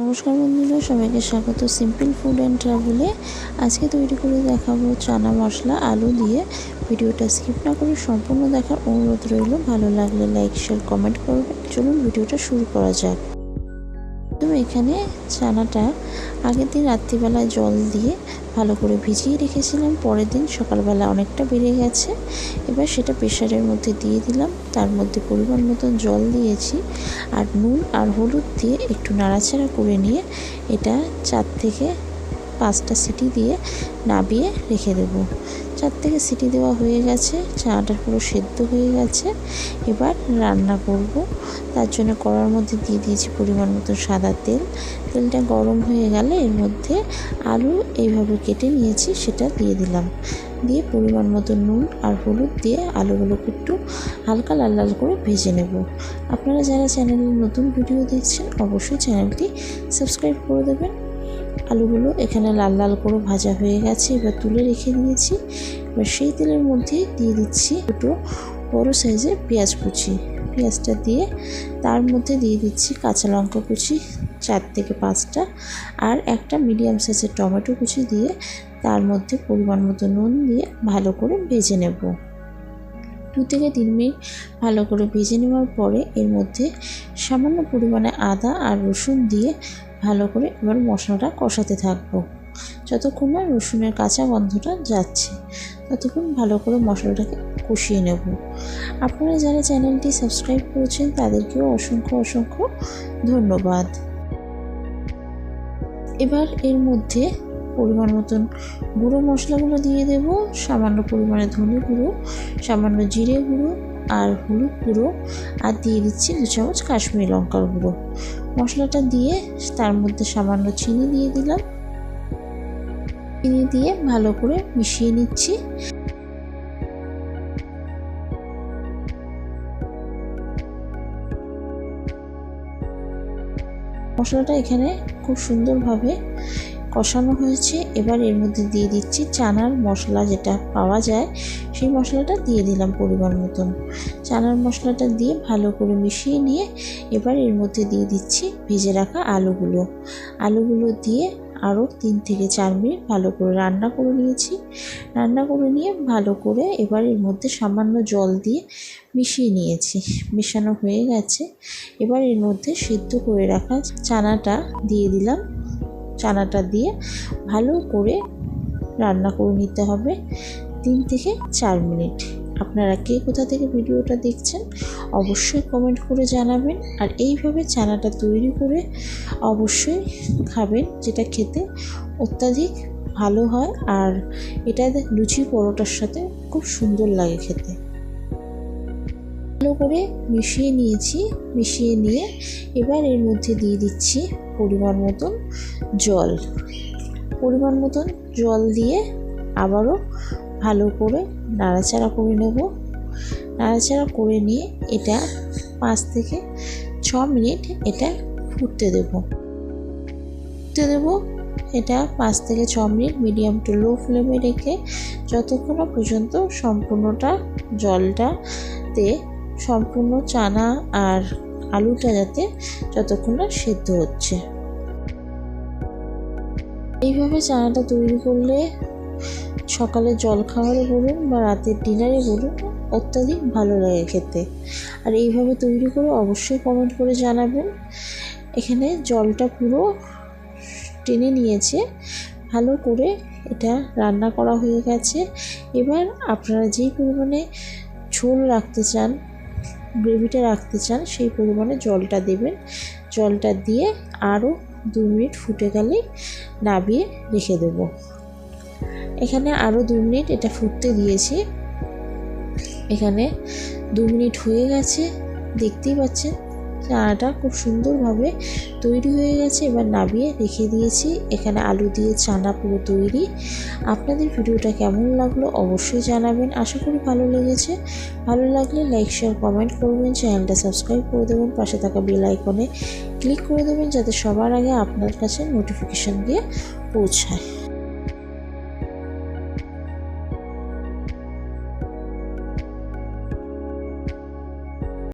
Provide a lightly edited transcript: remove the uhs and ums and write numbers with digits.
নমস্কার বন্ধুরা, সবাইকে স্বাগত সিম্পল ফুড অ্যান্ড ট্রাভেলে। আজকে তৈরি করে দেখাবো চানা মশলা আলু দিয়ে। ভিডিওটা স্কিপ না করে সম্পূর্ণ দেখার অনুরোধ রইল। ভালো লাগলে লাইক শেয়ার কমেন্ট করবেন। চলুন ভিডিওটা শুরু করা যাক। তো এখানে চানাটা আগের দিন রাত্রিবেলায় জল দিয়ে ভালো করে ভিজিয়ে রেখেছিলাম। পরের দিন সকালবেলা অনেকটা বেড়ে গেছে। এবার সেটা প্রেসারের মধ্যে দিয়ে দিলাম। তার মধ্যে পরিমাণ মতন জল দিয়েছি আর নুন আর হলুদ দিয়ে একটু নাড়াচাড়া করে নিয়ে এটা 4 থেকে 5টা সিটি দিয়ে নাবিয়ে রেখে দেবো। 4 থেকে সিটি দেওয়া হয়ে গেছে, চানাটা পুরো সেদ্ধ হয়ে গেছে। এবার রান্না করব। তার জন্য কড়ার মধ্যে দিয়ে দিয়েছি পরিমাণ মতো সাদা তেল। তেলটা গরম হয়ে গেলে এর মধ্যে আলু এইভাবে কেটে নিয়েছি সেটা দিয়ে দিলাম। দিয়ে পরিমাণ মতো নুন আর হলুদ দিয়ে আলুগুলোকে একটু হালকা লাল লাল করে ভেজে নেব। আপনারা যারা চ্যানেলে নতুন ভিডিও দেখছেন অবশ্যই চ্যানেলটি সাবস্ক্রাইব করে দেবেন। আলুগুলো এখানে লাল লাল করে ভাজা হয়ে গেছে। এবার তুলে রেখে দিয়েছি। এবার সেই তেলের মধ্যে দিয়ে দিচ্ছি দুটো বড় সাইজের পেঁয়াজ কুচি। পেঁয়াজটা দিয়ে তার মধ্যে দিয়ে দিচ্ছি কাঁচা লঙ্কা কুচি 4 থেকে 5টা আর একটা মিডিয়াম সাইজের টমেটো কুচি দিয়ে তার মধ্যে পরিমাণ মতো নুন দিয়ে ভালো করে ভেজে নেব। 2 থেকে 3 মিনিট ভালো করে ভেজে নেওয়ার পরে এর মধ্যে সামান্য পরিমাণে আদা আর রসুন দিয়ে ভালো করে এবার মশলাটা কষাতে থাকবো। যতক্ষণ না রসুনের কাঁচা গন্ধটা যাচ্ছে ততক্ষণ ভালো করে মশলাটাকে কষিয়ে নেব। আপনারা যারা চ্যানেলটি সাবস্ক্রাইব করেছেন তাদেরকেও অসংখ্য ধন্যবাদ। এবার এর মধ্যে পরিমাণ মতন গুঁড়ো মশলাগুলো দিয়ে দেব। সামান্য পরিমাণে ধনে গুঁড়ো, সামান্য জিরে গুঁড়ো আর হলুদ গুঁড়ো আর দিয়ে দিচ্ছি 2 চামচ কাশ্মীরি লঙ্কার গুঁড়ো। মশলাটা দিয়ে তার মধ্যে সামান্য চিনি দিয়ে দিলাম। চিনি দিয়ে ভালো করে মিশিয়ে নিচ্ছি। মশলাটা এখানে খুব সুন্দরভাবে কষানো হয়েছে। এবার এর মধ্যে দিয়ে দিচ্ছি চানার মশলা, যেটা পাওয়া যায় সেই মশলাটা দিয়ে দিলাম পরিমাণ মতন। চানার মশলাটা দিয়ে ভালো করে মিশিয়ে নিয়ে এবার এর মধ্যে দিয়ে দিচ্ছি ভেজে রাখা আলুগুলো দিয়ে আরও 3 থেকে 4 মিনিট ভালো করে রান্না করে নিয়েছি। রান্না করে নিয়ে ভালো করে এবার এর মধ্যে সামান্য জল দিয়ে মিশিয়ে নিয়েছি। মেশানো হয়ে গেছে। এবার এর মধ্যে সিদ্ধ করে রাখা চানাটা দিয়ে দিলাম। চানাটা দিয়ে ভালো করে রান্না করে নিতে হবে 3 থেকে 4 মিনিট। আপনারা কে কোথা থেকে ভিডিওটা দেখছেন অবশ্যই কমেন্ট করে জানাবেন। আর এইভাবে চানাটা তৈরি করে অবশ্যই খাবেন, যেটা খেতে অত্যাধিক ভালো হয় আর এটা লুচি পরোটার সাথে খুব সুন্দর লাগে খেতে। ভালো করে মিশিয়ে নিয়েছি। মিশিয়ে নিয়ে এবার এর মধ্যে দিয়ে দিচ্ছি পরিমাণ মতন জল দিয়ে আবারও ভালো করে নাড়াচাড়া করে নেব। নাড়াচাড়া করে নিয়ে এটা 5 থেকে 6 মিনিট এটা ফুটতে দেব। এটা 5 থেকে 6 মিনিট মিডিয়াম টু লো ফ্লেমে রেখে যতক্ষণ না পর্যন্ত সম্পূর্ণটা জলটাতে সম্পূর্ণ চানা আর আলুটা যাতে যতক্ষণ না সেদ্ধ হচ্ছে। এইভাবে চানাটা তৈরি করলে সকালে জলখাবারে বলুন বা রাতের ডিনারে বলুন অত্যাধিক ভালো লাগে খেতে। আর এইভাবে তৈরি করে অবশ্যই কমেন্ট করে জানাবেন। এখানে জলটা পুরো টেনে নিয়েছে। ভালো করে এটা রান্না করা হয়ে গেছে। এবার আপনারা যেই পরিমাণে ঝোল রাখতে চান, গ্রেভিটা রাখতে চান সেই পরিমাণে জলটা দেবেন। জলটা দিয়ে আরও 2 মিনিট ফুটে গেলেই নাবিয়ে রেখে দেব। এখানে আরও 2 মিনিট এটা ফুটতে দিয়েছি। এখানে 2 মিনিট হয়ে গেছে, দেখতেই পাচ্ছেন চানাটা খুব সুন্দরভাবে তৈরি হয়ে গেছে। এবার নাবিয়ে রেখে দিয়েছি। এখানে আলু দিয়ে চানা পুরো তৈরি। আপনাদের ভিডিওটা কেমন লাগলো অবশ্যই জানাবেন। আশা করি ভালো লেগেছে। ভালো লাগলে লাইক শেয়ার কমেন্ট করবেন। চ্যানেলটা সাবস্ক্রাইব করে দেবেন। পাশে থাকা বেল আইকনে ক্লিক করে দেবেন যাতে সবার আগে আপনার কাছে নোটিফিকেশান দিয়ে পৌঁছায়।